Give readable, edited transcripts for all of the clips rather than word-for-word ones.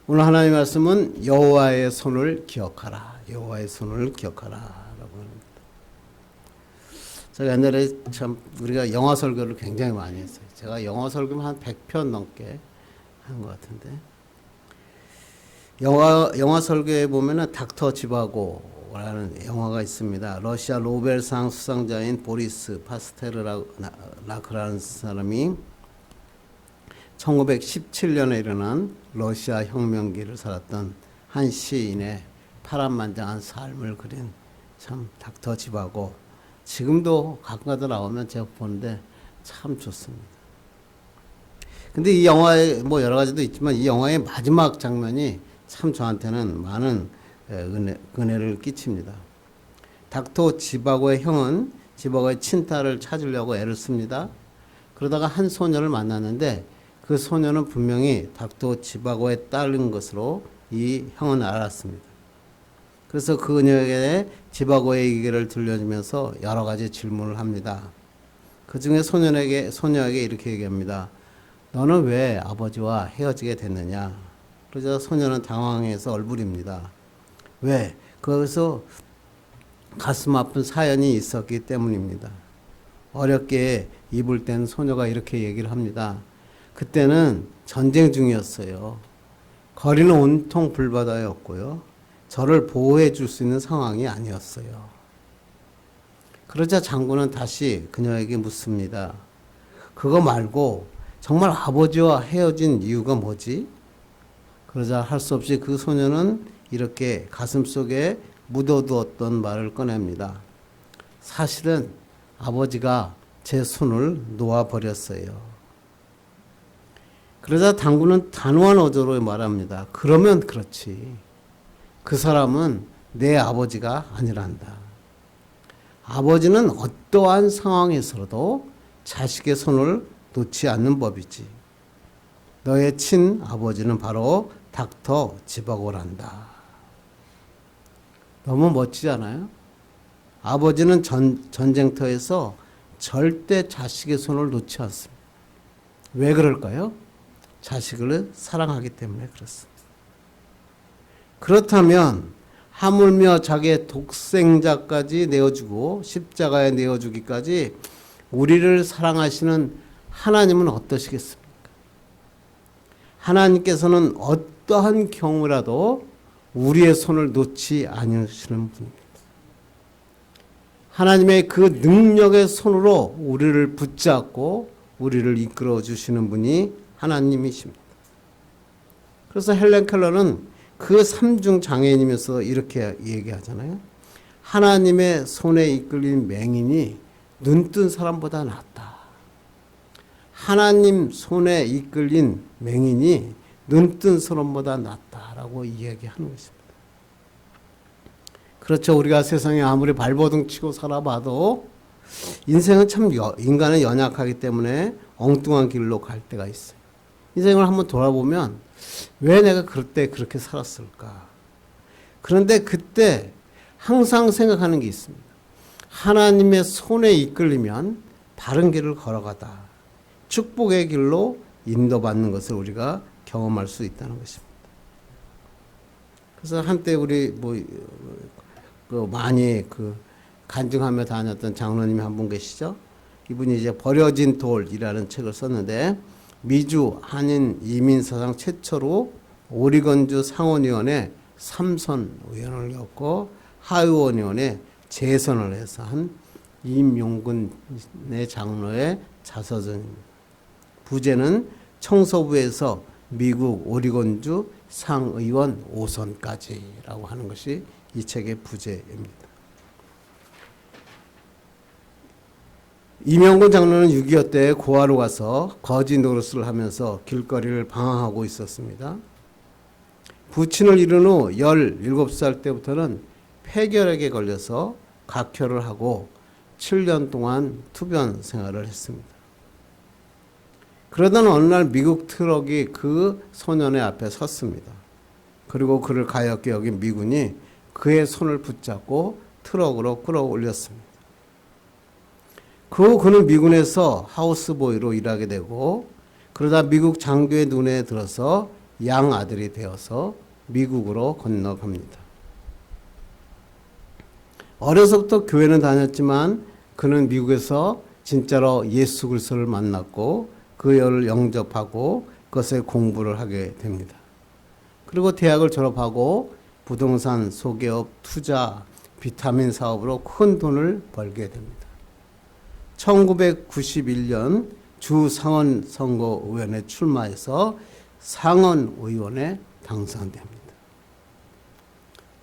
오늘 하나님의 말씀은 여호와의 손을 기억하라. 여호와의 손을 기억하라. 라고 합니다. 제가 옛날에 참 우리가 영화 설교를 굉장히 많이 했어요. 제가 영화 설교만 한 100편 넘게 한 것 같은데. 영화 설교에 보면은 닥터 지바고라는 영화가 있습니다. 러시아 노벨상 수상자인 보리스 파스테르라크라는 사람이 1917년에 일어난 러시아 혁명기를 살았던 한 시인의 파란만장한 삶을 그린 참 닥터 지바고. 지금도 가끔가다 나오면 제가 보는데 참 좋습니다. 근데 이 영화에 뭐 여러 가지도 있지만 이 영화의 마지막 장면이 참 저한테는 많은 은혜를 끼칩니다. 닥터 지바고의 형은 지바고의 친딸을 찾으려고 애를 씁니다. 그러다가 한 소녀를 만났는데 그 소녀는 분명히 닥터 지바고의 딸인 것으로 이 형은 알았습니다. 그래서 그녀에게 지바고의 얘기를 들려주면서 여러 가지 질문을 합니다. 그 중에 소녀에게 이렇게 얘기합니다. 너는 왜 아버지와 헤어지게 됐느냐? 그러자 소녀는 당황해서 얼굴입니다. 왜? 거기서 가슴 아픈 사연이 있었기 때문입니다. 어렵게 입을 땐 소녀가 이렇게 얘기를 합니다. 그때는 전쟁 중이었어요. 거리는 온통 불바다였고요. 저를 보호해 줄 수 있는 상황이 아니었어요. 그러자 장군은 다시 그녀에게 묻습니다. 그거 말고 정말 아버지와 헤어진 이유가 뭐지? 그러자 할 수 없이 그 소녀는 이렇게 가슴속에 묻어두었던 말을 꺼냅니다. 사실은 아버지가 제 손을 놓아버렸어요. 그러자 당군은 단호한 어조로 말합니다. 그러면 그렇지. 그 사람은 내 아버지가 아니란다. 아버지는 어떠한 상황에서도 자식의 손을 놓지 않는 법이지. 너의 친아버지는 바로 닥터 지바고란다. 너무 멋지지 않아요? 아버지는 전쟁터에서 절대 자식의 손을 놓지 않습니다. 왜 그럴까요? 자식을 사랑하기 때문에 그렇습니다. 그렇다면 하물며 자기의 독생자까지 내어주고 십자가에 내어주기까지 우리를 사랑하시는 하나님은 어떠시겠습니까? 하나님께서는 어떠한 경우라도 우리의 손을 놓지 않으시는 분입니다. 하나님의 그 능력의 손으로 우리를 붙잡고 우리를 이끌어 주시는 분이 하나님이십니다. 그래서 헬렌 켈러는 그 삼중 장애인이면서 이렇게 얘기하잖아요. 하나님의 손에 이끌린 맹인이 눈뜬 사람보다 낫다. 하나님 손에 이끌린 맹인이 눈뜬 사람보다 낫다라고 이야기하는 것입니다. 그렇죠. 우리가 세상에 아무리 발버둥 치고 살아봐도 인생은 참 인간은 연약하기 때문에 엉뚱한 길로 갈 때가 있어요. 인생을 한번 돌아보면 왜 내가 그때 그렇게 살았을까? 그런데 그때 항상 생각하는 게 있습니다. 하나님의 손에 이끌리면 바른 길을 걸어가다. 축복의 길로 인도받는 것을 우리가 경험할 수 있다는 것입니다. 그래서 한때 우리 많이 간증하며 다녔던 장로님이 한 분 계시죠? 이분이 이제 버려진 돌이라는 책을 썼는데 미주 한인 이민사상 최초로 오리건주 상원의원에 3선 의원을 였고 하의원의원에 재선을 해서 한 임용근의 장로의 자서전입니다. 부제는 청소부에서 미국 오리건주 상의원 5선까지라고 하는 것이 이 책의 부제입니다. 임용근 장로는 6.25 때 고아로 가서 거지 노릇을 하면서 길거리를 방황하고 있었습니다. 부친을 잃은 후 17살 때부터는 폐결핵에 걸려서 각혈을 하고 7년 동안 투병 생활을 했습니다. 그러던 어느 날 미국 트럭이 그 소년의 앞에 섰습니다. 그리고 그를 가엾게 여긴 미군이 그의 손을 붙잡고 트럭으로 끌어올렸습니다. 그 후 그는 미군에서 하우스보이로 일하게 되고 그러다 미국 장교의 눈에 들어서 양 아들이 되어서 미국으로 건너갑니다. 어려서부터 교회는 다녔지만 그는 미국에서 진짜로 예수 그리스도를 만났고 그 열을 영접하고 그것에 공부를 하게 됩니다. 그리고 대학을 졸업하고 부동산, 소기업, 투자, 비타민 사업으로 큰 돈을 벌게 됩니다. 1991년 주 상원 선거위원회 출마해서 상원 의원에 당선됩니다.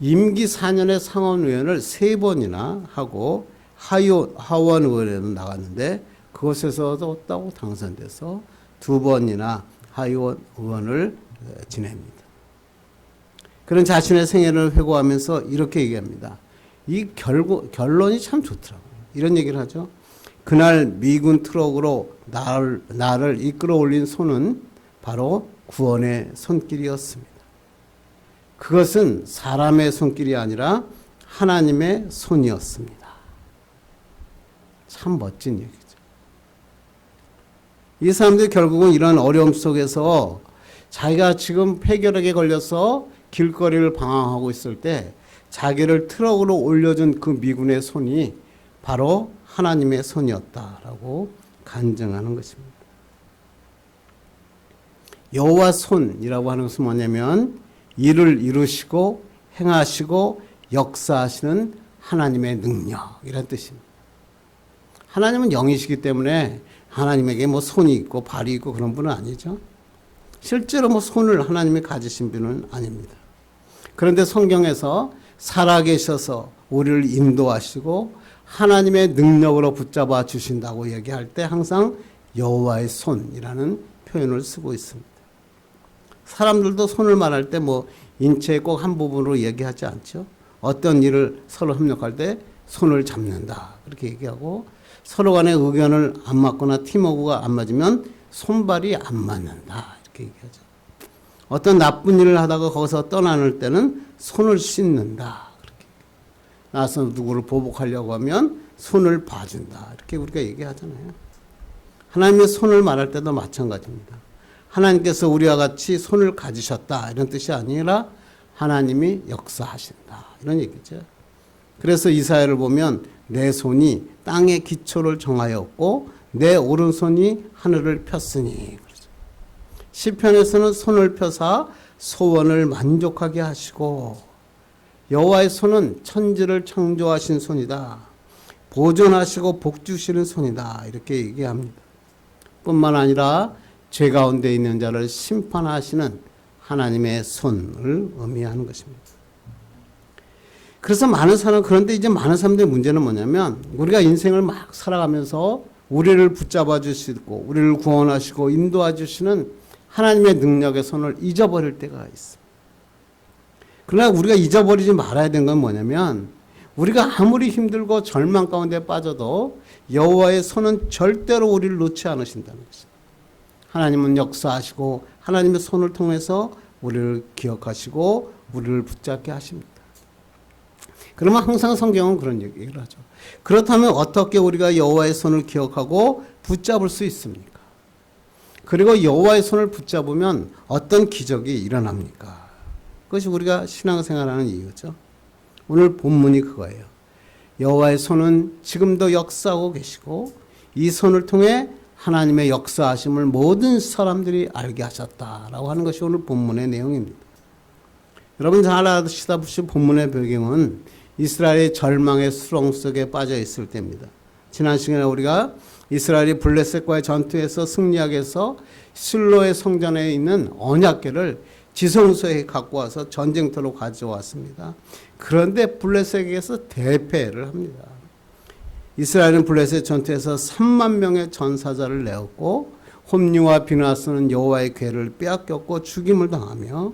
임기 4년의 상원의원을 3번이나 하고 하원 의원에는 나갔는데 그곳에서도 또 당선돼서 2번이나 하원 의원을 지냅니다. 그런 자신의 생애를 회고하면서 이렇게 얘기합니다. 이 결론이 참 좋더라고요. 이런 얘기를 하죠. 그날 미군 트럭으로 나를 이끌어 올린 손은 바로 구원의 손길이었습니다. 그것은 사람의 손길이 아니라 하나님의 손이었습니다. 참 멋진 얘기죠. 이 사람들이 결국은 이런 어려움 속에서 자기가 지금 폐결핵에 걸려서 길거리를 방황하고 있을 때 자기를 트럭으로 올려준 그 미군의 손이 바로 하나님의 손이었다라고 간증하는 것입니다. 여호와 손이라고 하는 것은 뭐냐면 일을 이루시고 행하시고 역사하시는 하나님의 능력이라는 뜻입니다. 하나님은 영이시기 때문에 하나님에게 뭐 손이 있고 발이 있고 그런 분은 아니죠. 실제로 뭐 손을 하나님이 가지신 분은 아닙니다. 그런데 성경에서 살아계셔서 우리를 인도하시고 하나님의 능력으로 붙잡아 주신다고 얘기할 때 항상 여호와의 손이라는 표현을 쓰고 있습니다. 사람들도 손을 말할 때 뭐 인체의 꼭 한 부분으로 얘기하지 않죠. 어떤 일을 서로 협력할 때 손을 잡는다 그렇게 얘기하고 서로 간의 의견을 안 맞거나 팀워크가 안 맞으면 손발이 안 맞는다 이렇게 얘기하죠. 어떤 나쁜 일을 하다가 거기서 떠나는 때는 손을 씻는다 그렇게. 나서 누구를 보복하려고 하면 손을 봐준다 이렇게 우리가 얘기하잖아요. 하나님의 손을 말할 때도 마찬가지입니다. 하나님께서 우리와 같이 손을 가지셨다 이런 뜻이 아니라 하나님이 역사하신다 이런 얘기죠. 그래서 이사야를 보면 내 손이 땅의 기초를 정하였고 내 오른손이 하늘을 폈으니 그러죠. 시편에서는 손을 펴사 소원을 만족하게 하시고 여호와의 손은 천지를 창조하신 손이다. 보존하시고 복주시는 손이다 이렇게 얘기합니다. 뿐만 아니라 죄 가운데 있는 자를 심판하시는 하나님의 손을 의미하는 것입니다. 그래서 많은 사람, 그런데 이제 많은 사람들의 문제는 뭐냐면 우리가 인생을 막 살아가면서 우리를 붙잡아 주시고 우리를 구원하시고 인도해 주시는 하나님의 능력의 손을 잊어버릴 때가 있습니다. 그러나 우리가 잊어버리지 말아야 되는 건 뭐냐면 우리가 아무리 힘들고 절망 가운데 빠져도 여호와의 손은 절대로 우리를 놓지 않으신다는 것입니다. 하나님은 역사하시고 하나님의 손을 통해서 우리를 기억하시고 우리를 붙잡게 하십니다. 그러면 항상 성경은 그런 얘기를 하죠. 그렇다면 어떻게 우리가 여호와의 손을 기억하고 붙잡을 수 있습니까? 그리고 여호와의 손을 붙잡으면 어떤 기적이 일어납니까? 그것이 우리가 신앙생활하는 이유죠. 오늘 본문이 그거예요. 여호와의 손은 지금도 역사하고 계시고 이 손을 통해 하나님의 역사하심을 모든 사람들이 알게 하셨다라고 하는 것이 오늘 본문의 내용입니다. 여러분 잘 아시다시피 본문의 배경은 이스라엘의 절망의 수렁 속에 빠져 있을 때입니다. 지난 시간에 우리가 이스라엘이 블레셋과의 전투에서 승리하게 해서 실로의 성전에 있는 언약궤를 지성소에 갖고 와서 전쟁터로 가져왔습니다. 그런데 블레셋에게서 대패를 합니다. 이스라엘은 블레셋 전투에서 3만 명의 전사자를 내었고 홈리와 비나스는 여호와의 궤를 빼앗겼고 죽임을 당하며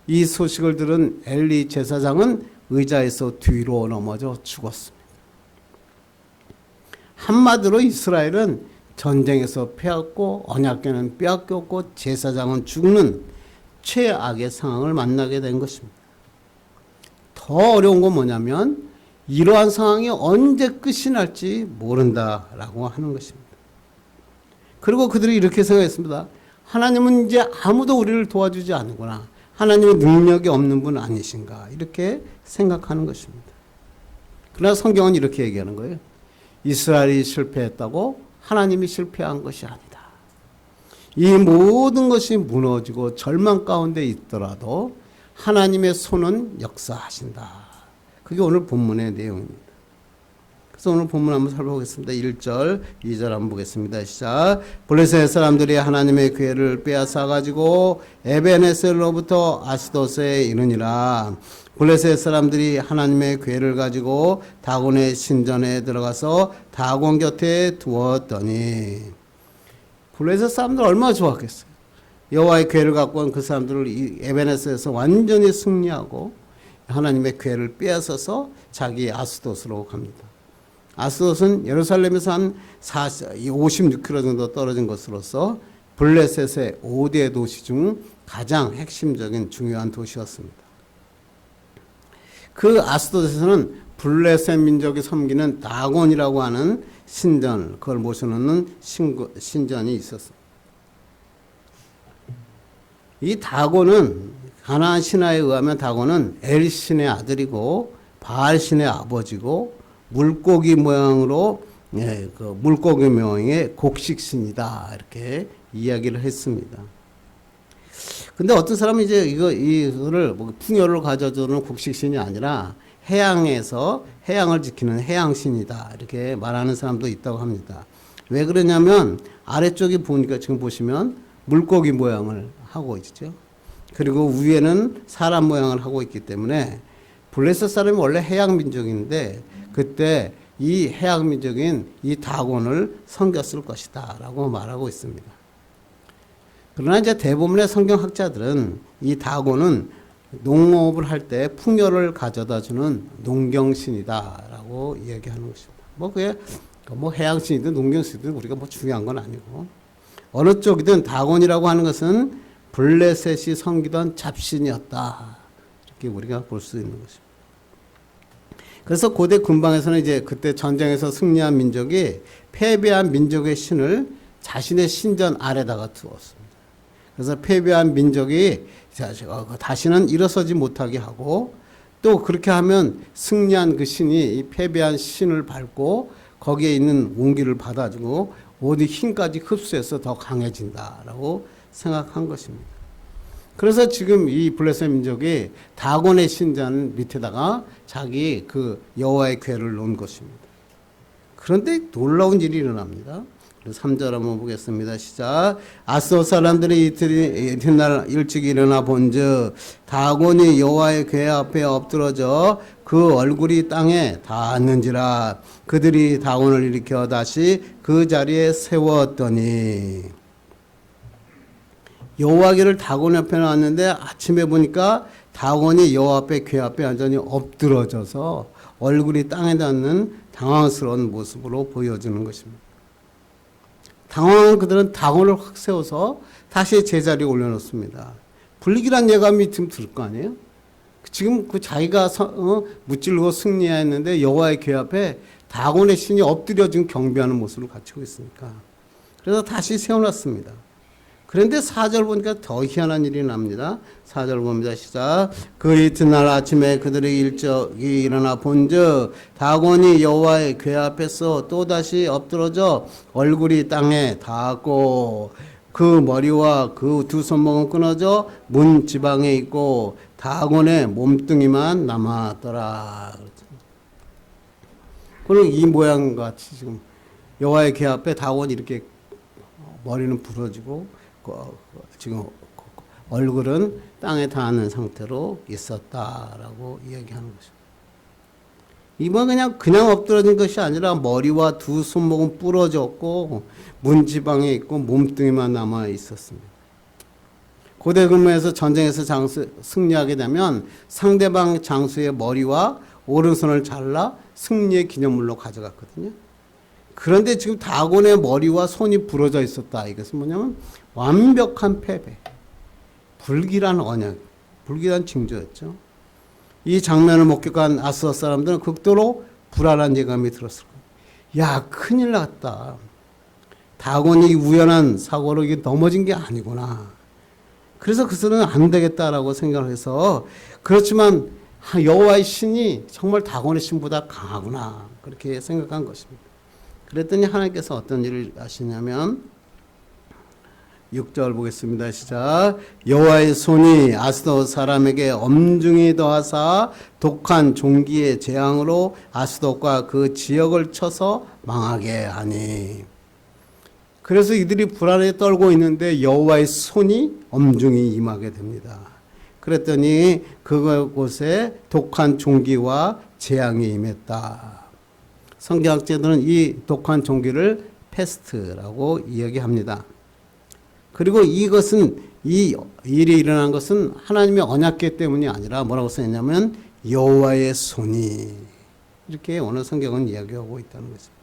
이 소식을 들은 엘리 제사장은 의자에서 뒤로 넘어져 죽었습니다. 한마디로 이스라엘은 전쟁에서 패했고 언약궤는 빼앗겼고 제사장은 죽는 최악의 상황을 만나게 된 것입니다. 더 어려운 건 뭐냐면 이러한 상황이 언제 끝이 날지 모른다라고 하는 것입니다. 그리고 그들이 이렇게 생각했습니다. 하나님은 이제 아무도 우리를 도와주지 않는구나. 하나님의 능력이 없는 분 아니신가. 이렇게 생각하는 것입니다. 그러나 성경은 이렇게 얘기하는 거예요. 이스라엘이 실패했다고 하나님이 실패한 것이 아니다. 이 모든 것이 무너지고 절망 가운데 있더라도 하나님의 손은 역사하신다. 그게 오늘 본문의 내용입니다. 그래서 오늘 본문 한번 살펴보겠습니다. 1절, 2절 한번 보겠습니다. 시작. 블레셋 사람들이 하나님의 괴를 빼앗아 가지고 에벤에셀로부터 아스돗에 이르니라. 블레셋 사람들이 하나님의 괴를 가지고 다곤의 신전에 들어가서 다곤 곁에 두었더니, 블레셋 사람들 얼마나 좋았겠어요. 여호와의 괴를 갖고 온 그 사람들을 이 에벤에셀에서 완전히 승리하고 하나님의 괴를 빼앗아서 자기 아스돗으로 갑니다. 아스돗은 예루살렘에서 한 56km 정도 떨어진 것으로서 블레셋의 5대 도시 중 가장 핵심적인 중요한 도시였습니다. 그 아스돗에서는 블레셋 민족이 섬기는 다곤이라고 하는 신전, 그걸 모셔놓는 신전이 있었습니다. 이 다곤은 가나안 신화에 의하면 다곤은 엘신의 아들이고 바알신의 아버지고 물고기 모양으로 그 물고기 모양의 곡식신이다 이렇게 이야기를 했습니다. 근데 어떤 사람은 이제 이거를 풍요를 가져주는 곡식신이 아니라 해양에서 해양을 지키는 해양신이다 이렇게 말하는 사람도 있다고 합니다. 왜 그러냐면 아래쪽이 보니까 지금 보시면 물고기 모양을 하고 있죠. 그리고 위에는 사람 모양을 하고 있기 때문에 블레셋 사람이 원래 해양 민족인데 그때 이 해양 민족인 이 다곤을 섬겼을 것이다 라고 말하고 있습니다. 그러나 이제 대부분의 성경학자들은 이 다곤은 농업을 할 때 풍요를 가져다 주는 농경신이다 라고 이야기하는 것입니다. 그게 해양신이든 농경신이든 우리가 중요한 건 아니고, 어느 쪽이든 다곤이라고 하는 것은 블레셋이 섬기던 잡신이었다 이렇게 우리가 볼 수 있는 것입니다. 그래서 고대 군방에서는 이제 그때 전쟁에서 승리한 민족이 패배한 민족의 신을 자신의 신전 아래다가 두었습니다. 그래서 패배한 민족이 다시는 일어서지 못하게 하고, 또 그렇게 하면 승리한 그 신이 이 패배한 신을 밟고 거기에 있는 온기를 받아주고 모든 힘까지 흡수해서 더 강해진다라고 생각한 것입니다. 그래서 지금 이 블레셋 민족이 다곤의 신전 밑에다가 자기 그 여호와의 궤를 놓은 것입니다. 그런데 놀라운 일이 일어납니다. 3절 한번 보겠습니다. 시작. 아스돗 사람들이 이튿날 일찍 일어나 본즉 다곤이 여호와의 궤 앞에 엎드러져 그 얼굴이 땅에 닿았는지라. 그들이 다곤을 일으켜 다시 그 자리에 세웠더니, 여호와 궤를 다곤 옆에 놨는데 아침에 보니까 다곤이 여호와 앞에 궤 앞에 완전히 엎드러져서 얼굴이 땅에 닿는 당황스러운 모습으로 보여주는 것입니다. 당황한 그들은 다곤을 확 세워서 다시 제자리에 올려놓습니다. 불길한 예감이 좀 들 거 아니에요? 지금 그 자기가 무찔르고 승리했는데 여호와의 궤 앞에 다곤의 신이 엎드려 지금 경배하는 모습을 갖추고 있으니까. 그래서 다시 세워놨습니다. 그런데 4절 보니까 더 희한한 일이 납니다. 4절 봅니다. 시작. 그 이튿날 아침에 그들이 일찍이 일어나 본즉 다곤이 여호와의 궤 앞에서 또다시 엎드러져 얼굴이 땅에 닿았고 그 머리와 그 두 손목은 끊어져 문 지방에 있고 다곤의 몸뚱이만 남았더라. 그리고 이 모양과 같이 지금 여호와의 궤 앞에 다곤이 이렇게 머리는 부러지고 지금 얼굴은 땅에 닿는 상태로 있었다라고 이야기하는 것입니다. 이번 그냥 엎드러진 것이 아니라 머리와 두 손목은 부러졌고 문지방에 있고 몸뚱이만 남아 있었습니다. 고대 근무에서 전쟁에서 승리하게 되면 상대방 장수의 머리와 오른손을 잘라 승리의 기념물로 가져갔거든요. 그런데 지금 다곤의 머리와 손이 부러져 있었다. 이것은 뭐냐면 완벽한 패배, 불길한 언약, 불길한 징조였죠. 이 장면을 목격한 아스돗 사람들은 극도로 불안한 예감이 들었을 거예요. 야, 큰일 났다. 다곤이 우연한 사고로 이게 넘어진 게 아니구나. 그래서 그 son은 안 되겠다라고 생각을 해서 그렇지만 여호와의 신이 정말 다곤의 신보다 강하구나. 그렇게 생각한 것입니다. 그랬더니 하나님께서 어떤 일을 하시냐면 6절 보겠습니다. 시작. 여호와의 손이 아스돗 사람에게 엄중히 더하사 독한 종기의 재앙으로 아스돗과 그 지역을 쳐서 망하게 하니. 그래서 이들이 불안에 떨고 있는데 여호와의 손이 엄중히 임하게 됩니다. 그랬더니 그곳에 독한 종기와 재앙이 임했다. 성경학자들은 이 독한 종기를 페스트라고 이야기합니다. 그리고 이것은 이 일이 일어난 것은 하나님의 언약궤 때문이 아니라 뭐라고 써있냐면 여호와의 손이, 이렇게 오늘 성경은 이야기하고 있다는 것입니다.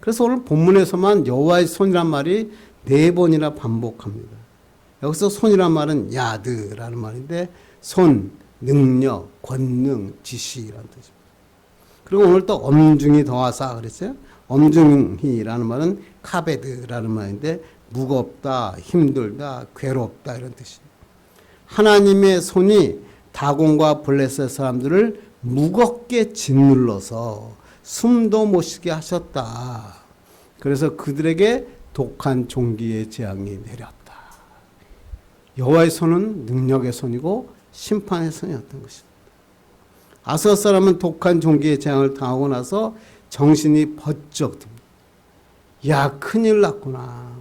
그래서 오늘 본문에서만 여호와의 손이란 말이 4번이나 반복합니다. 여기서 손이란 말은 야드라는 말인데 손, 능력, 권능, 지시라는 뜻입니다. 그리고 오늘 또 엄중히 더하사 그랬어요. 엄중히라는 말은 카베드라는 말인데 무겁다, 힘들다, 괴롭다 이런 뜻이에요. 하나님의 손이 다곤과 블레셋 사람들을 무겁게 짓눌러서 숨도 못 쉬게 하셨다. 그래서 그들에게 독한 종기의 재앙이 내렸다. 여호와의 손은 능력의 손이고 심판의 손이었던 것입니다. 아스돗 사람은 독한 종기의 재앙을 당하고 나서 정신이 번쩍 듭니다. 야, 큰일 났구나.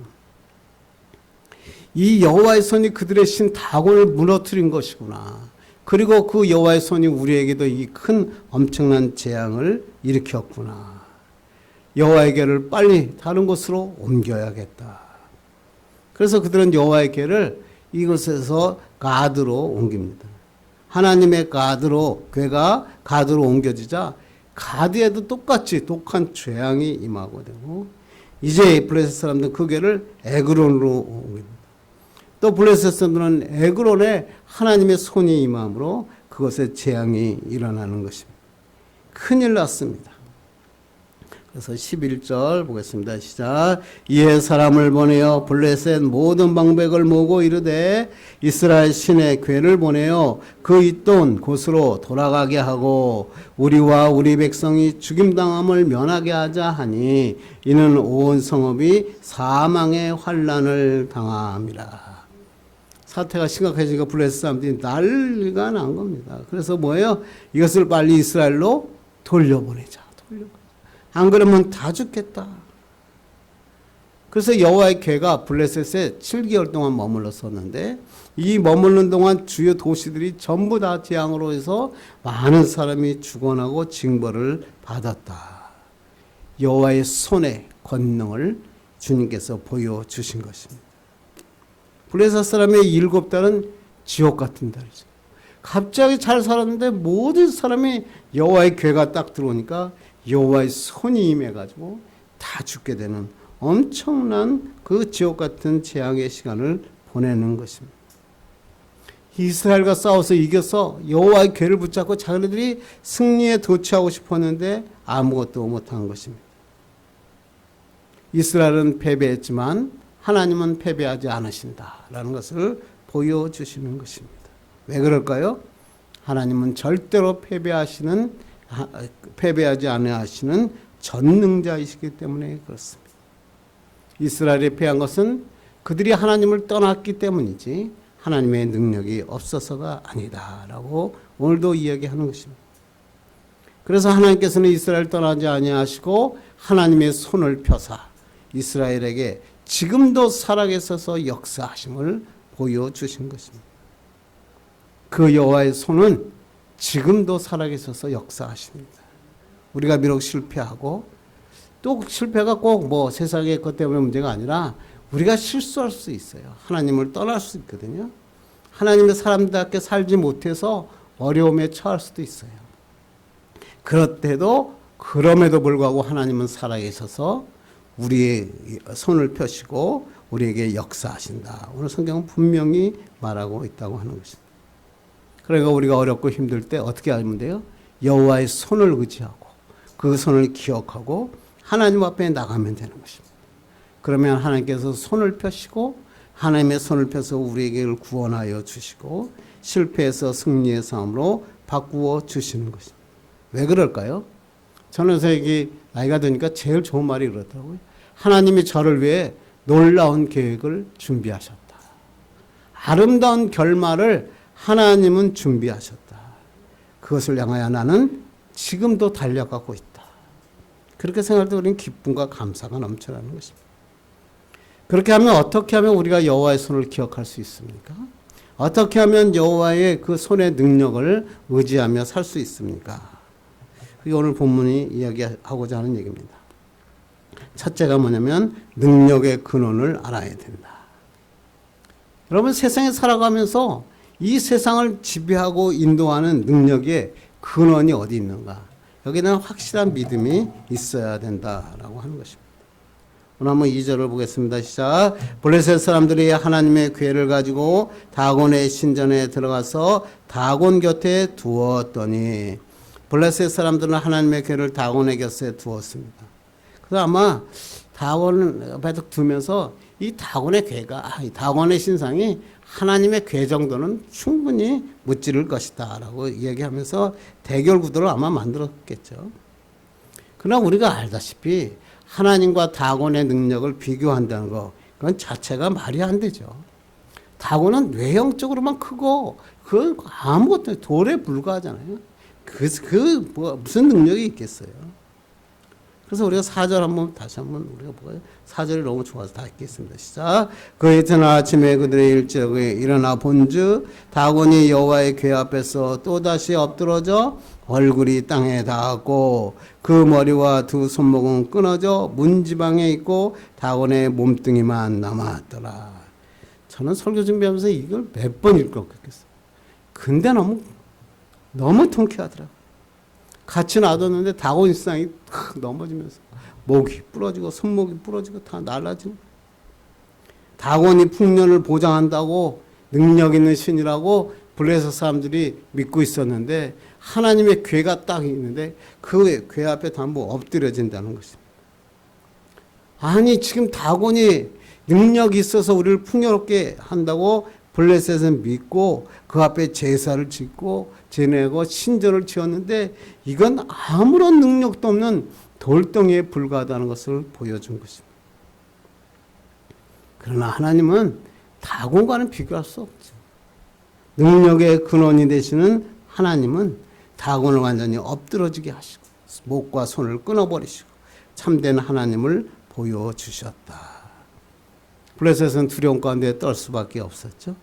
이 여호와의 손이 그들의 신 다곤을 무너뜨린 것이구나. 그리고 그 여호와의 손이 우리에게도 이 큰 엄청난 재앙을 일으켰구나. 여호와의 궤를 빨리 다른 곳으로 옮겨야겠다. 그래서 그들은 여호와의 궤를 이곳에서 가드로 옮깁니다. 하나님의 가드로, 궤가 가드로 옮겨지자 가드에도 똑같이 독한 재앙이 임하고 되고, 이제 블레셋 사람들은 그 궤를 에그론으로 옮깁니다. 또 블레셋 사람들은 에그론에 하나님의 손이 임함으로 그것에 재앙이 일어나는 것입니다. 큰일 났습니다. 그래서 11절 보겠습니다. 시작. 이에 사람을 보내어 블레셋 모든 방백을 모으고 이르되 이스라엘 신의 궤를 보내어 그 있던 곳으로 돌아가게 하고 우리와 우리 백성이 죽임당함을 면하게 하자 하니 이는 온 성읍이 사망의 환난을 당함이라. 사태가 심각해지니까 블레셋 사람들이 난리가 난 겁니다. 그래서 뭐예요? 이것을 빨리 이스라엘로 돌려보내자. 안 그러면 다 죽겠다. 그래서 여호와의 궤가 블레셋에 7개월 동안 머물렀었는데 이 머무르는 동안 주요 도시들이 전부 다 재앙으로 해서 많은 사람이 죽어나고 징벌을 받았다. 여호와의 손의 권능을 주님께서 보여주신 것입니다. 블레셋 사람의 7달은 지옥 같은 달이죠. 갑자기 잘 살았는데 모든 사람이 여호와의 궤가 딱 들어오니까 여호와의 손이 임해가지고 다 죽게 되는 엄청난 그 지옥 같은 재앙의 시간을 보내는 것입니다. 이스라엘과 싸워서 이겨서 여호와의 궤를 붙잡고 자기네들이 승리에 도취하고 싶었는데 아무것도 못한 것입니다. 이스라엘은 패배했지만 하나님은 패배하지 않으신다라는 것을 보여주시는 것입니다. 왜 그럴까요? 하나님은 절대로 패배하지 않으시는 전능자이시기 때문에 그렇습니다. 이스라엘이 패한 것은 그들이 하나님을 떠났기 때문이지 하나님의 능력이 없어서가 아니다라고 오늘도 이야기하는 것입니다. 그래서 하나님께서는 이스라엘 떠나지 아니하시고 하나님의 손을 펴사 이스라엘에게 지금도 살아계셔서 역사하심을 보여주신 것입니다. 그 여호와의 손은 지금도 살아계셔서 역사하십니다. 우리가 비록 실패하고 또 실패가 꼭 뭐 세상의 것 때문에 문제가 아니라 우리가 실수할 수 있어요. 하나님을 떠날 수 있거든요. 하나님의 사람답게 살지 못해서 어려움에 처할 수도 있어요. 그럼에도 불구하고 하나님은 살아계셔서 우리의 손을 펴시고 우리에게 역사하신다. 오늘 성경은 분명히 말하고 있다고 하는 것입니다. 그러니까 우리가 어렵고 힘들 때 어떻게 하면 돼요? 여호와의 손을 의지하고 그 손을 기억하고 하나님 앞에 나가면 되는 것입니다. 그러면 하나님께서 손을 펴시고 하나님의 손을 펴서 우리에게 구원하여 주시고 실패해서 승리의 삶으로 바꾸어 주시는 것입니다. 왜 그럴까요? 저는 이게 나이가 드니까 제일 좋은 말이 그렇더라고요. 하나님이 저를 위해 놀라운 계획을 준비하셨다. 아름다운 결말을 하나님은 준비하셨다. 그것을 향하여 나는 지금도 달려가고 있다. 그렇게 생각할 때 우리는 기쁨과 감사가 넘쳐나는 것입니다. 그렇게 하면 어떻게 하면 우리가 여호와의 손을 기억할 수 있습니까? 어떻게 하면 여호와의 그 손의 능력을 의지하며 살 수 있습니까? 그게 오늘 본문이 이야기하고자 하는 얘기입니다. 첫째가 뭐냐면 능력의 근원을 알아야 된다. 여러분 세상에 살아가면서 이 세상을 지배하고 인도하는 능력의 근원이 어디 있는가? 여기는 확실한 믿음이 있어야 된다라고 하는 것입니다. 오늘 한번 2절을 보겠습니다. 시작. 블레셋 사람들이 하나님의 괴를 가지고 다곤의 신전에 들어가서 다곤 곁에 두었더니 블레셋 사람들은 하나님의 괴를 다곤의 곁에 두었습니다. 그래서 아마 다곤을 배득 두면서 이 다곤의 괴가 이 다곤의 신상이 하나님의 괴 정도는 충분히 무찌를 것이다 라고 얘기하면서 대결 구도를 아마 만들었겠죠. 그러나 우리가 알다시피 하나님과 다곤의 능력을 비교한다는 거 그건 자체가 말이 안 되죠. 다곤은 외형적으로만 크고 그 아무것도 돌에 불과하잖아요. 무슨 능력이 있겠어요. 그래서 우리가 4절 한번 다시 한번 우리가 보아요. 4절이 너무 좋아서 다 읽겠습니다. 시작. 그 이튿날 아침에 그들의 일찍이 일어나 본즉 다곤이 여호와의 궤 앞에서 또다시 엎드러져 얼굴이 땅에 닿았고 그 머리와 두 손목은 끊어져 문지방에 있고 다곤의 몸뚱이만 남았더라. 저는 설교 준비하면서 이걸 몇 번 읽었겠어요. 근데 너무 통쾌하더라고요. 같이 놔뒀는데 다곤 신상이 넘어지면서 목이 부러지고 손목이 부러지고 다 날라지고 다곤이 풍년을 보장한다고 능력 있는 신이라고 블레셋 사람들이 믿고 있었는데 하나님의 궤가 딱 있는데 그 궤 앞에 전부 엎드려진다는 것입니다. 아니 지금 다곤이 능력이 있어서 우리를 풍요롭게 한다고 블레셋은 믿고 그 앞에 제사를 짓고 지내고 신전을 지었는데 이건 아무런 능력도 없는 돌덩이에 불과하다는 것을 보여준 것입니다. 그러나 하나님은 다곤과는 비교할 수 없죠. 능력의 근원이 되시는 하나님은 다곤을 완전히 엎드러지게 하시고 목과 손을 끊어버리시고 참된 하나님을 보여주셨다. 블레셋은 두려움 가운데 떨 수밖에 없었죠.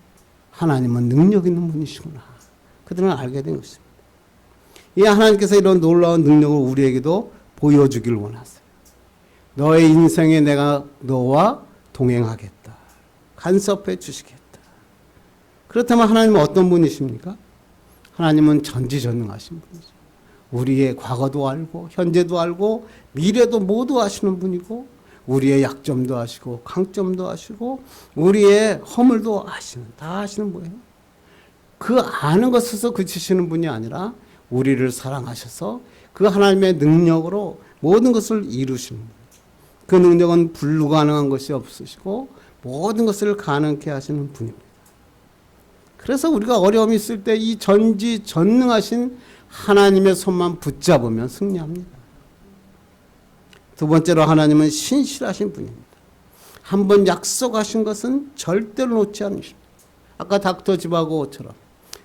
하나님은 능력 있는 분이시구나. 그들은 알게 된 것입니다. 이 하나님께서 이런 놀라운 능력을 우리에게도 보여주길 원하세요. 너의 인생에 내가 너와 동행하겠다. 간섭해 주시겠다. 그렇다면 하나님은 어떤 분이십니까? 하나님은 전지전능하신 분이죠. 우리의 과거도 알고 현재도 알고 미래도 모두 아시는 분이고 우리의 약점도 아시고 강점도 아시고 우리의 허물도 다 아시는 거예요. 그 아는 것에서 그치시는 분이 아니라 우리를 사랑하셔서 그 하나님의 능력으로 모든 것을 이루시는 분. 그 능력은 불가능한 것이 없으시고 모든 것을 가능케 하시는 분입니다. 그래서 우리가 어려움이 있을 때 이 전지전능하신 하나님의 손만 붙잡으면 승리합니다. 두 번째로 하나님은 신실하신 분입니다. 한번 약속하신 것은 절대로 놓지 않으십니다. 아까 닥터 지바고처럼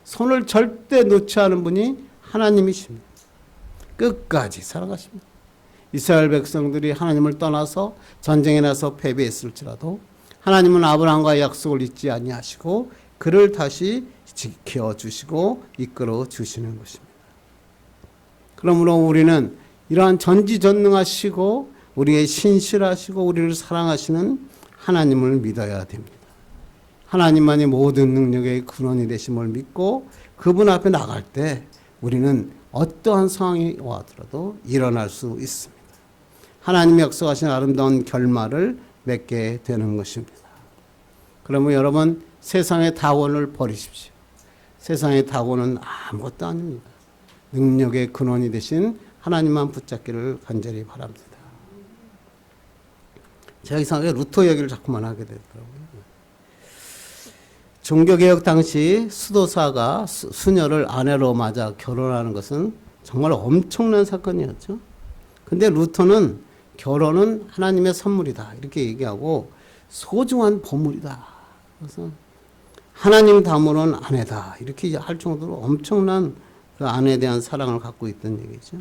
손을 절대 놓지 않은 분이 하나님이십니다. 끝까지 사랑하십니다. 이스라엘 백성들이 하나님을 떠나서 전쟁에 나서 패배했을지라도 하나님은 아브라함과의 약속을 잊지 아니하시고 그를 다시 지켜주시고 이끌어 주시는 것입니다. 그러므로 우리는 이러한 전지전능하시고 우리의 신실하시고 우리를 사랑하시는 하나님을 믿어야 됩니다. 하나님만이 모든 능력의 근원이 되심을 믿고 그분 앞에 나갈 때 우리는 어떠한 상황이 와더라도 일어날 수 있습니다. 하나님이 약속하신 아름다운 결말을 맺게 되는 것입니다. 그러면 여러분 세상의 다곤을 버리십시오. 세상의 다곤은 아무것도 아닙니다. 능력의 근원이 되신 하나님만 붙잡기를 간절히 바랍니다. 제가 이상하게 루터 얘기를 자꾸만 하게 되더라고요. 종교개혁 당시 수도사가 수녀를 아내로 맞아 결혼하는 것은 정말 엄청난 사건이었죠. 근데 루터는 결혼은 하나님의 선물이다 이렇게 얘기하고 소중한 보물이다. 그래서 하나님 다음으로는 아내다 이렇게 할 정도로 엄청난 그 아내에 대한 사랑을 갖고 있던 얘기죠.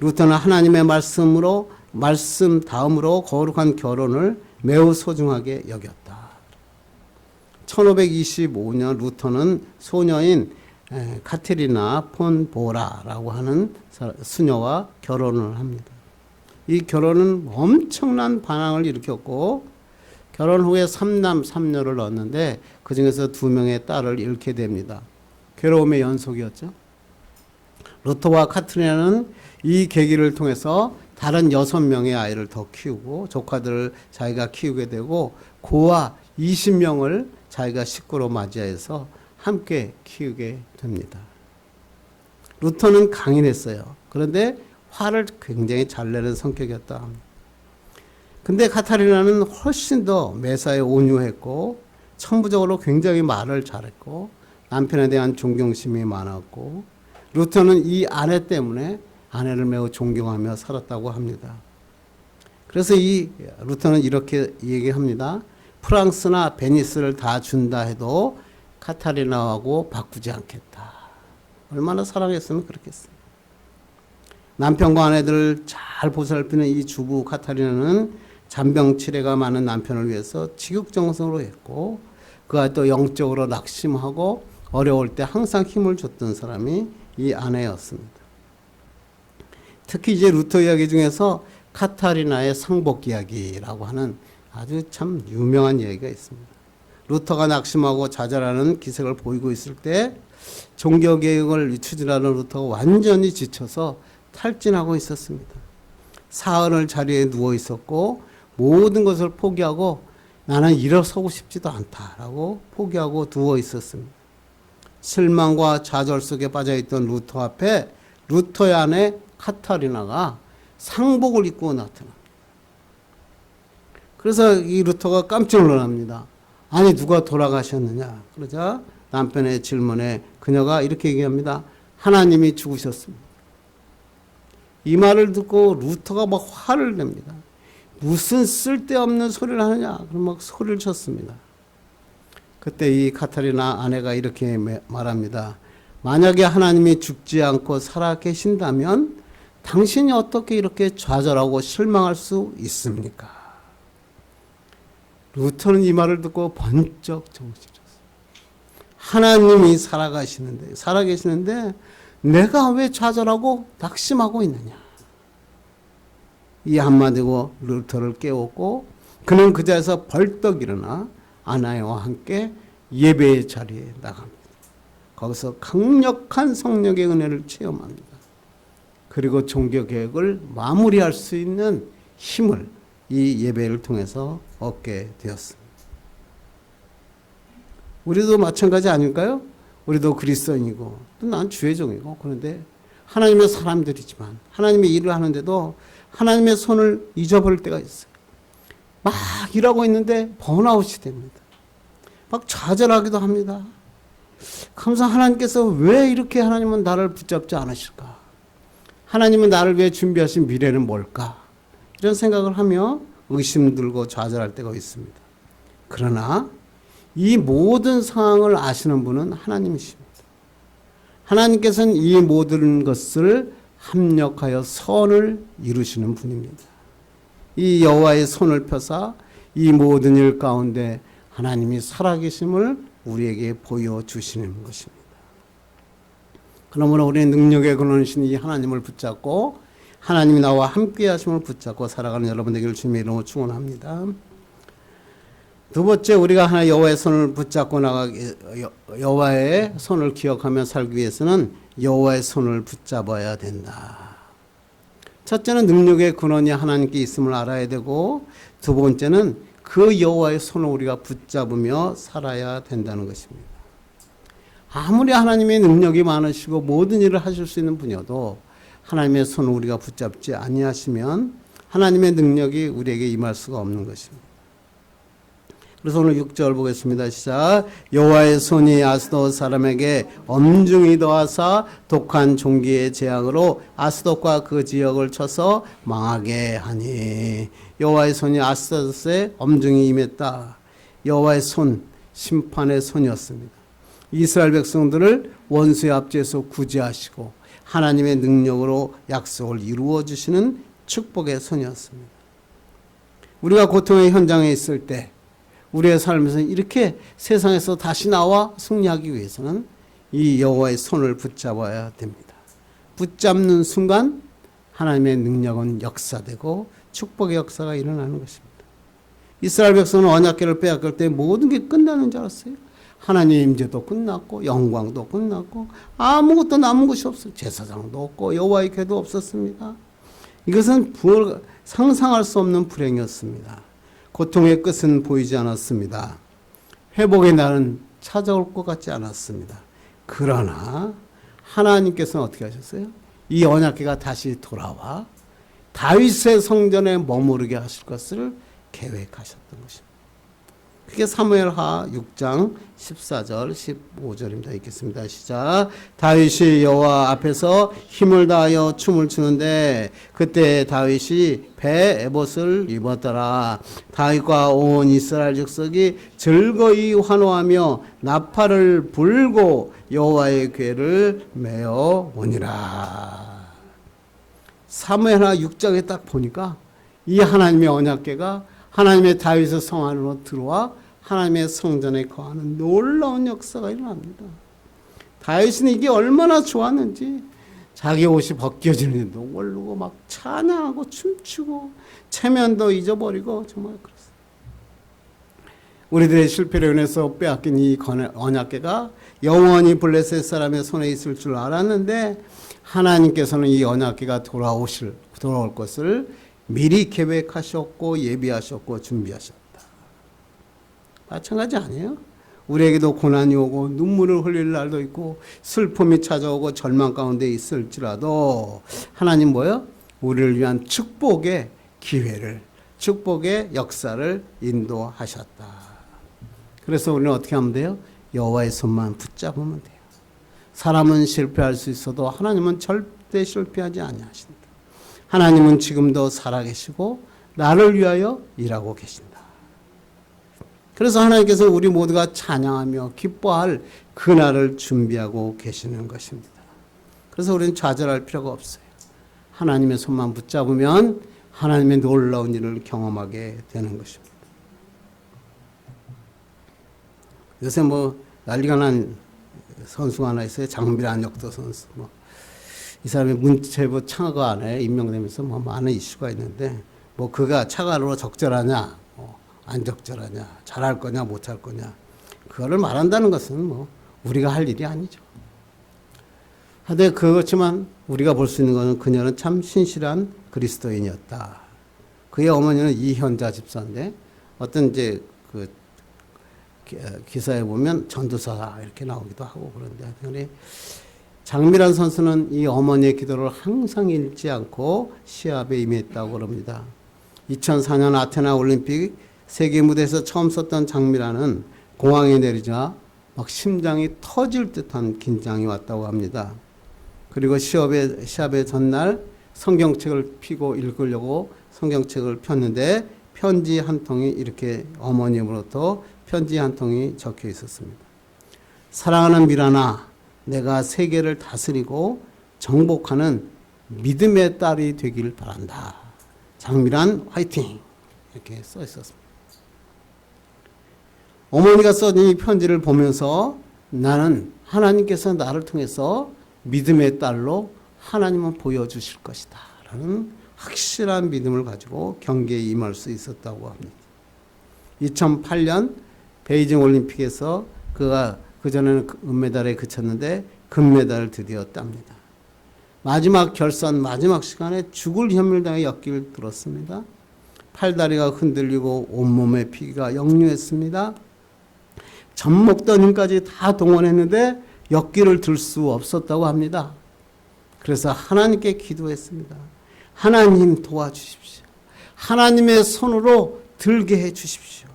루터는 하나님의 말씀 다음으로 거룩한 결혼을 매우 소중하게 여겼다. 1525년 루터는 소녀인 카테리나 폰 보라라고 하는 수녀와 결혼을 합니다. 이 결혼은 엄청난 반항을 일으켰고 결혼 후에 3남 3녀를 얻는데 그 중에서 2명의 딸을 잃게 됩니다. 괴로움의 연속이었죠. 루터와 카트리나는 이 계기를 통해서 다른 6명의 아이를 더 키우고 조카들을 자기가 키우게 되고 고아 20명을 자기가 식구로 맞이해서 함께 키우게 됩니다. 루터는 강인했어요. 그런데 화를 굉장히 잘 내는 성격이었다. 근데 카타리나는 훨씬 더 매사에 온유했고 천부적으로 굉장히 말을 잘했고 남편에 대한 존경심이 많았고 루터는 이 아내 때문에 아내를 매우 존경하며 살았다고 합니다. 그래서 이 루터는 이렇게 얘기합니다. 프랑스나 베니스를 다 준다 해도 카타리나하고 바꾸지 않겠다. 얼마나 사랑했으면 그렇겠어요. 남편과 아내들을 잘 보살피는 이 주부 카타리나는 잔병치레가 많은 남편을 위해서 지극정성으로 했고 그가 또 영적으로 낙심하고 어려울 때 항상 힘을 줬던 사람이 이 아내였습니다. 특히 이제 루터 이야기 중에서 카타리나의 상복 이야기라고 하는 아주 참 유명한 이야기가 있습니다. 루터가 낙심하고 좌절하는 기색을 보이고 있을 때 종교개혁을 추진하는 루터가 완전히 지쳐서 탈진하고 있었습니다. 사흘을 자리에 누워 있었고 모든 것을 포기하고 나는 일어서고 싶지도 않다라고 포기하고 누워 있었습니다. 실망과 좌절 속에 빠져있던 루터 앞에 루터의 아내 카타리나가 상복을 입고 나타납니다. 그래서 이 루터가 깜짝 놀랍니다. 아니 누가 돌아가셨느냐. 그러자 남편의 질문에 그녀가 이렇게 얘기합니다. 하나님이 죽으셨습니다. 이 말을 듣고 루터가 막 화를 냅니다. 무슨 쓸데없는 소리를 하느냐. 그럼 막 소리를 쳤습니다. 그때 이 카타리나 아내가 이렇게 말합니다. 만약에 하나님이 죽지 않고 살아 계신다면 당신이 어떻게 이렇게 좌절하고 실망할 수 있습니까? 루터는 이 말을 듣고 번쩍 정신쳤어요. 하나님이 살아계시는데 내가 왜 좌절하고 낙심하고 있느냐. 이 한마디고 루터를 깨웠고 그는 그 자리에서 벌떡 일어나 아내와 함께 예배의 자리에 나갑니다. 거기서 강력한 성령의 은혜를 체험합니다. 그리고 종교개혁을 마무리할 수 있는 힘을 이 예배를 통해서 얻게 되었습니다. 우리도 마찬가지 아닐까요? 우리도 그리스도인이고 또 난 주의 종이고 그런데 하나님의 사람들이지만 하나님의 일을 하는데도 하나님의 손을 잊어버릴 때가 있어요. 막 일하고 있는데 번아웃이 됩니다. 막 좌절하기도 합니다. 그러면서 하나님께서 왜 이렇게 하나님은 나를 붙잡지 않으실까? 하나님은 나를 위해 준비하신 미래는 뭘까? 이런 생각을 하며 의심 들고 좌절할 때가 있습니다. 그러나 이 모든 상황을 아시는 분은 하나님이십니다. 하나님께서는 이 모든 것을 합력하여 선을 이루시는 분입니다. 이 여호와의 손을 펴사 이 모든 일 가운데 하나님이 살아계심을 우리에게 보여주시는 것입니다. 그러므로 우리의 능력의 근원이신 이 하나님을 붙잡고 하나님이 나와 함께 하심을 붙잡고 살아가는 여러분 되기를 주님의 이름으로 축원합니다. 두 번째, 우리가 하나 여호와의 손을 붙잡고 여호와의 손을 기억하며 살기 위해서는 여호와의 손을 붙잡아야 된다. 첫째는 능력의 근원이 하나님께 있음을 알아야 되고 두 번째는 그 여호와의 손을 우리가 붙잡으며 살아야 된다는 것입니다. 아무리 하나님의 능력이 많으시고 모든 일을 하실 수 있는 분이어도 하나님의 손을 우리가 붙잡지 아니하시면 하나님의 능력이 우리에게 임할 수가 없는 것입니다. 그래서 오늘 6절 보겠습니다. 시작. 여호와의 손이 아스돗 사람에게 엄중히 더하사 독한 종기의 재앙으로 아스돗과 그 지역을 쳐서 망하게 하니. 여호와의 손이 아스돗에 엄중히 임했다. 여호와의 손, 심판의 손이었습니다. 이스라엘 백성들을 원수의 압제에서 구제하시고 하나님의 능력으로 약속을 이루어 주시는 축복의 손이었습니다. 우리가 고통의 현장에 있을 때 우리의 삶에서 이렇게 세상에서 다시 나와 승리하기 위해서는 이 여호와의 손을 붙잡아야 됩니다. 붙잡는 순간 하나님의 능력은 역사되고 축복의 역사가 일어나는 것입니다. 이스라엘 백성은 언약궤를 빼앗길 때 모든 게 끝나는 줄 알았어요. 하나님의 임재도 끝났고 영광도 끝났고 아무것도 남은 것이 없어요. 제사장도 없고 여호와의 궤도 없었습니다. 이것은 상상할 수 없는 불행이었습니다. 고통의 끝은 보이지 않았습니다. 회복의 날은 찾아올 것 같지 않았습니다. 그러나 하나님께서는 어떻게 하셨어요? 이 언약궤가 다시 돌아와 다윗의 성전에 머무르게 하실 것을 계획하셨던 것입니다. 그게 사무엘하 6장 14절 15절입니다. 읽겠습니다. 시작. 다윗이 여호와 앞에서 힘을 다하여 춤을 추는데 그때 다윗이 배 에봇을 입었더라. 다윗과 온 이스라엘 족속이 즐거이 환호하며 나팔을 불고 여호와의 궤를 메어 오니라. 사무엘하 6장에 딱 보니까 이 하나님의 언약궤가 하나님의 다윗의 성 안으로 들어와 하나님의 성전에 거하는 놀라운 역사가 일어납니다. 다윗은 이게 얼마나 좋았는지 자기 옷이 벗겨지는데도 모르고 막 찬양하고 춤추고 체면도 잊어버리고 정말 그렇습니다. 우리들의 실패로 인해서 빼앗긴 이 언약궤가 영원히 블레셋 사람의 손에 있을 줄 알았는데 하나님께서는 이 언약궤가 돌아올 것을 미리 계획하셨고 예비하셨고 준비하셨다. 마찬가지 아니에요? 우리에게도 고난이 오고 눈물을 흘릴 날도 있고 슬픔이 찾아오고 절망 가운데 있을지라도 하나님 뭐요? 우리를 위한 축복의 기회를, 축복의 역사를 인도하셨다. 그래서 우리는 어떻게 하면 돼요? 여호와의 손만 붙잡으면 돼요. 사람은 실패할 수 있어도 하나님은 절대 실패하지 아니하신다. 하나님은 지금도 살아계시고 나를 위하여 일하고 계신다. 그래서 하나님께서 우리 모두가 찬양하며 기뻐할 그날을 준비하고 계시는 것입니다. 그래서 우리는 좌절할 필요가 없어요. 하나님의 손만 붙잡으면 하나님의 놀라운 일을 경험하게 되는 것입니다. 요새 난리가 난 선수가 하나 있어요. 장미란 역도 선수. 이 사람이 문체부 창과안에 임명되면서 많은 이슈가 있는데 그가 차관으로 적절하냐 안 적절하냐 잘할 거냐 못할 거냐 그거를 말한다는 것은 우리가 할 일이 아니죠. 하되 그렇지만 우리가 볼 수 있는 것은 그녀는 참 신실한 그리스도인이었다. 그의 어머니는 이현자 집사인데 어떤 그 기사에 보면 전도사 이렇게 나오기도 하고 그런데 장미란 선수는 이 어머니의 기도를 항상 잃지 않고 시합에 임했다고 합니다. 2004년 아테네 올림픽 세계 무대에서 처음 섰던 장미란은 공항에 내리자 막 심장이 터질 듯한 긴장이 왔다고 합니다. 그리고 시합의 전날 성경책을 펴고 읽으려고 성경책을 폈는데 편지 한 통이 이렇게 어머님으로부터 편지 한 통이 적혀 있었습니다. 사랑하는 미란아, 내가 세계를 다스리고 정복하는 믿음의 딸이 되길 바란다. 장미란 화이팅! 이렇게 써 있었습니다. 어머니가 써진 이 편지를 보면서 나는 하나님께서 나를 통해서 믿음의 딸로 하나님은 보여주실 것이다 라는 확실한 믿음을 가지고 경기에 임할 수 있었다고 합니다. 2008년 베이징 올림픽에서 그가 그전에는 은메달에 그쳤는데 금메달을 드디어 땁니다. 마지막 결선 마지막 시간에 죽을 현물당에 엮기를 들었습니다. 팔다리가 흔들리고 온몸에 피가 역류했습니다. 젖먹던 힘까지 다 동원했는데 엮기를 들 수 없었다고 합니다. 그래서 하나님께 기도했습니다. 하나님 도와주십시오. 하나님의 손으로 들게 해 주십시오.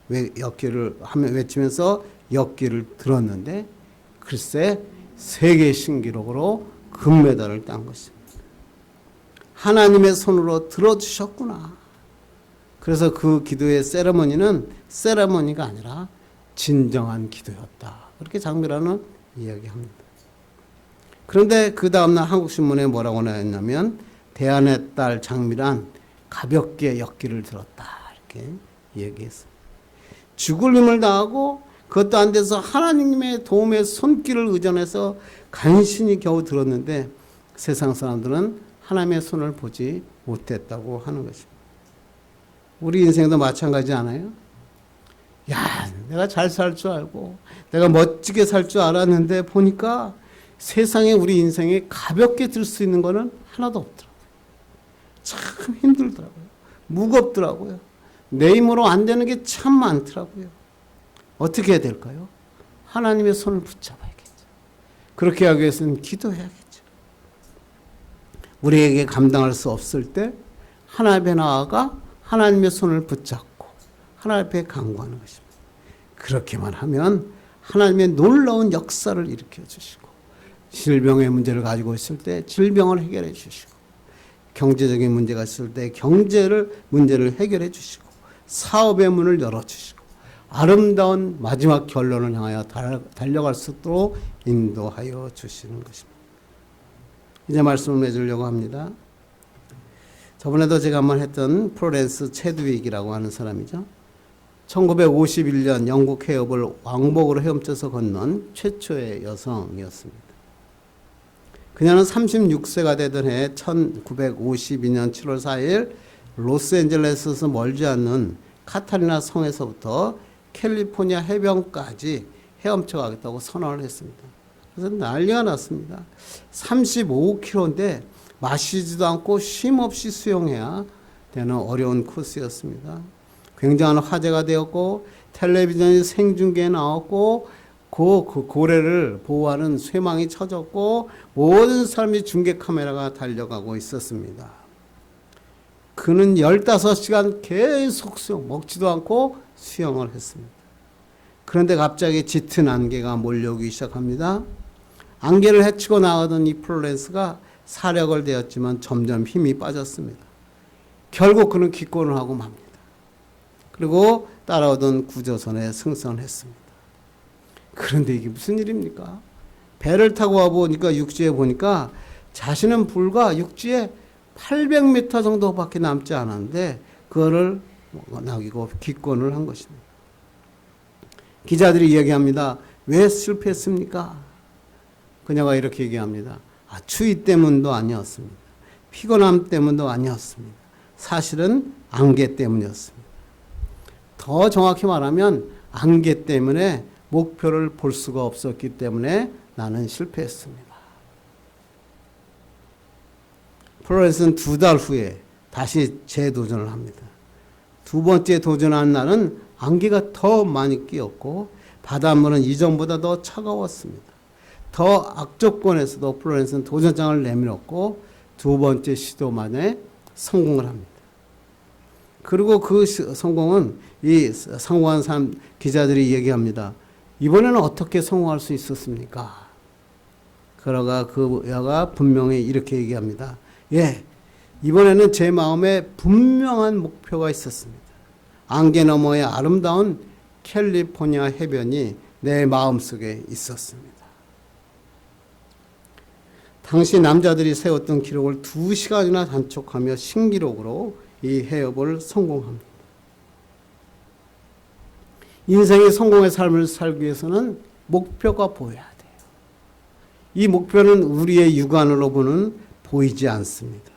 왜 엿기를 하면 외치면서 엿기를 들었는데 글쎄 세계 신기록으로 금메달을 딴 것입니다. 하나님의 손으로 들어주셨구나. 그래서 그 기도의 세레머니는 세레머니가 아니라 진정한 기도였다. 그렇게 장미라는 이야기합니다. 그런데 그 다음날 한국신문에 뭐라고 나왔냐면 대안의 딸 장미란 가볍게 엿기를 들었다. 이렇게 얘기했어요. 죽을 힘을 다하고 그것도 안 돼서 하나님의 도움의 손길을 의존해서 간신히 겨우 들었는데 세상 사람들은 하나님의 손을 보지 못했다고 하는 것입니다. 우리 인생도 마찬가지 않아요? 야, 내가 잘 살 줄 알고 내가 멋지게 살 줄 알았는데 보니까 세상에 우리 인생에 가볍게 들 수 있는 거는 하나도 없더라고요. 참 힘들더라고요. 무겁더라고요. 내 힘으로 안 되는 게 참 많더라고요. 어떻게 해야 될까요? 하나님의 손을 붙잡아야겠죠. 그렇게 하기 위해서는 기도해야겠죠. 우리에게 감당할 수 없을 때 하나님 앞에 나아가 하나님의 손을 붙잡고 하나님 앞에 간구하는 것입니다. 그렇게만 하면 하나님의 놀라운 역사를 일으켜 주시고 질병의 문제를 가지고 있을 때 질병을 해결해 주시고 경제적인 문제가 있을 때 문제를 해결해 주시고 사업의 문을 열어주시고 아름다운 마지막 결론을 향하여 달려갈 수 있도록 인도하여 주시는 것입니다. 이제 말씀을 맺으려고 합니다. 저번에도 제가 한번 했던 플로렌스 체드윅이라고 하는 사람이죠. 1951년 영국 해협을 왕복으로 헤엄쳐서 건넌 최초의 여성이었습니다. 그녀는 36세가 되던 해 1952년 7월 4일 로스앤젤레스에서 멀지 않는 카타리나 성에서부터 캘리포니아 해변까지 헤엄쳐 가겠다고 선언을 했습니다. 그래서 난리가 났습니다. 35km인데 마시지도 않고 쉼없이 수영해야 되는 어려운 코스였습니다. 굉장한 화제가 되었고 텔레비전이 생중계에 나왔고 그 고래를 보호하는 쇠망이 쳐졌고 모든 사람이 중계 카메라가 달려가고 있었습니다. 그는 15시간 계속 먹지도 않고 수영을 했습니다. 그런데 갑자기 짙은 안개가 몰려오기 시작합니다. 안개를 헤치고 나가던 이 플로렌스가 사력을 되었지만 점점 힘이 빠졌습니다. 결국 그는 기권을 하고 맙니다. 그리고 따라오던 구조선에 승선했습니다. 그런데 이게 무슨 일입니까? 배를 타고 와보니까 육지에 보니까 자신은 불과 육지에 800m 정도밖에 남지 않았는데 그거를 남기고 기권을 한 것입니다. 기자들이 얘기합니다. 왜 실패했습니까? 그녀가 이렇게 얘기합니다. 추위 때문도 아니었습니다. 피곤함 때문도 아니었습니다. 사실은 안개 때문이었습니다. 더 정확히 말하면 안개 때문에 목표를 볼 수가 없었기 때문에 나는 실패했습니다. 플로렌스는 2달 후에 다시 재도전을 합니다. 두 번째 도전한 날은 안개가 더 많이 끼었고 바닷물은 이전보다 더 차가웠습니다. 더 악조건에서도 플로렌스는 도전장을 내밀었고 두 번째 시도 만에 성공을 합니다. 그리고 그 성공은 이 성공한 사람 기자들이 얘기합니다. 이번에는 어떻게 성공할 수 있었습니까? 그러가 그 여가 분명히 이렇게 얘기합니다. 예, 이번에는 제 마음에 분명한 목표가 있었습니다. 안개 너머의 아름다운 캘리포니아 해변이 내 마음속에 있었습니다. 당시 남자들이 세웠던 기록을 2시간이나 단축하며 신기록으로 이 해협을 성공합니다. 인생의 성공의 삶을 살기 위해서는 목표가 보여야 돼요. 이 목표는 우리의 육안으로 보는 보이지 않습니다.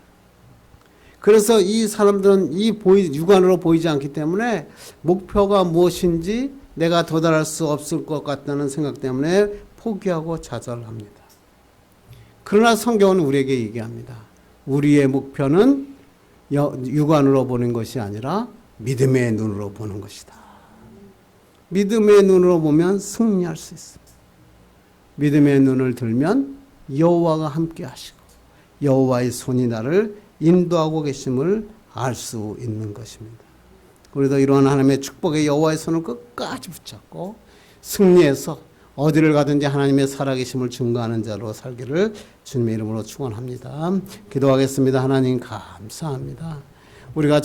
그래서 이 사람들은 육안으로 보이지 않기 때문에 목표가 무엇인지 내가 도달할 수 없을 것 같다는 생각 때문에 포기하고 좌절합니다. 그러나 성경은 우리에게 얘기합니다. 우리의 목표는 육안으로 보는 것이 아니라 믿음의 눈으로 보는 것이다. 믿음의 눈으로 보면 승리할 수 있습니다. 믿음의 눈을 들면 여호와가 함께 하시고 여호와의 손이 나를 인도하고 계심을 알 수 있는 것입니다. 우리도 이러한 하나님의 축복의 여호와의 손을 끝까지 붙잡고 승리해서 어디를 가든지 하나님의 살아계심을 증거하는 자로 살기를 주님의 이름으로 축원합니다. 기도하겠습니다. 하나님 감사합니다. 우리가